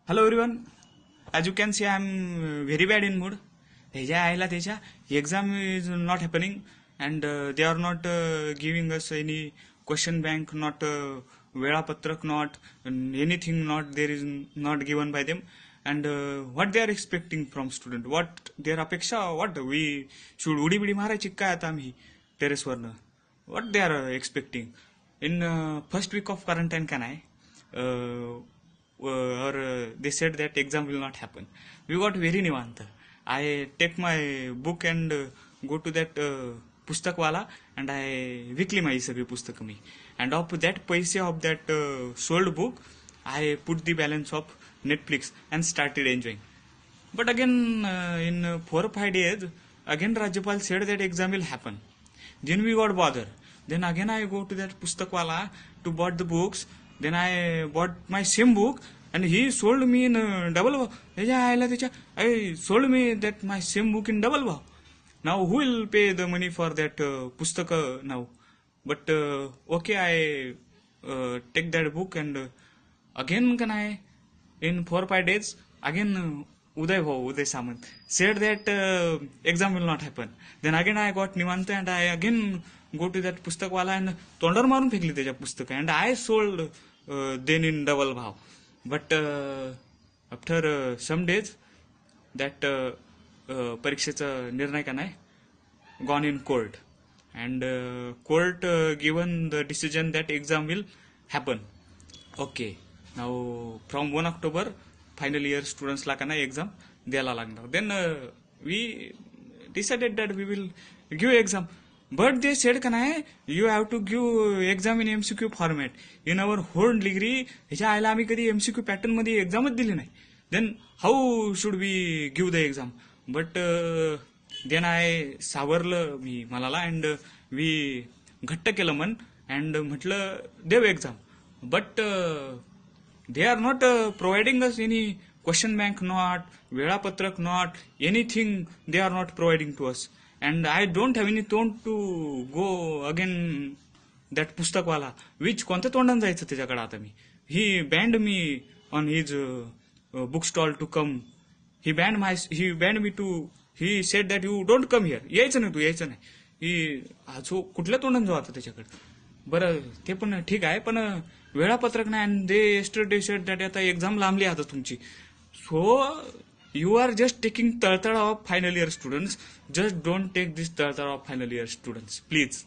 Hello everyone. As you can see, I'm very bad in mood. त्याच्या exam is not happening, and they are not giving us any question bank, not वेळापत्रक, not anything, not there is not given by them. And what they are expecting from student, what their अपेक्षा, what we should उडी बिडी मारायची काय आता आम्ही टेरेसवरनं, what they are expecting in first week of quarantine can I or they said that exam will not happen. We got very nivant. I take my book and go to that pustakwala and I weekly my सगळी पुस्तकं मी, and of that पैसे of that sold book I put the balance of Netflix and started enjoying. But again in 4 or 5 days again Rajyapal said that exam will happen. Then we got bothered. Then again I go to that pustakwala to bought the books. Then I bought my same book and he sold me in double. I sold me that my same book in double. Now who will pay the money for that pustaka now? But okay, I take that book and again can I in 4 or 5 days again Uday Samant said that exam will not happen. Then again I got Nivanta and I again go to that pustakwala and tondar marun फेकली त्याच्या पुस्तक and I sold then in double bhav. But after some days that परीक्षेचा निर्णय का नाही gone in court and court given the decision that exam will happen. Okay, now from 1 October final year students ला का नाही exam द्यायला लागणार. Then we decided that we will give exam. But they said can I you have to give exam in MCQ format. In our whole degree ह्याच्या आयला आम्ही कधी MCQ pattern मध्ये एक्झामच दिली नाही. Then how should we give the exam? But then I सावरलं me Malala and we घट्ट केलं मन and म्हटलं देव exam. But they are not providing us any question bank, not वेळापत्रक, not anything they are not providing to us. And I don't have any tone to go again that pustakwala, which कोणत्या तोंडाने जायचं त्याच्याकडे आता मी. He banned me on his bookstall to come. He banned me to, he said that you don't come here. यायचं नाही तू, यायचं नाही. ही कुठल्या तोंडाने जाऊ आता त्याच्याकडे. बरं ते पण ठीक आहे, पण वेळापत्रक नाही and they yesterday said that आता एक्झाम लांबली आता तुमची. So you are just taking तळतळा of final year students. Just don't take this तळतळा of final year students, please.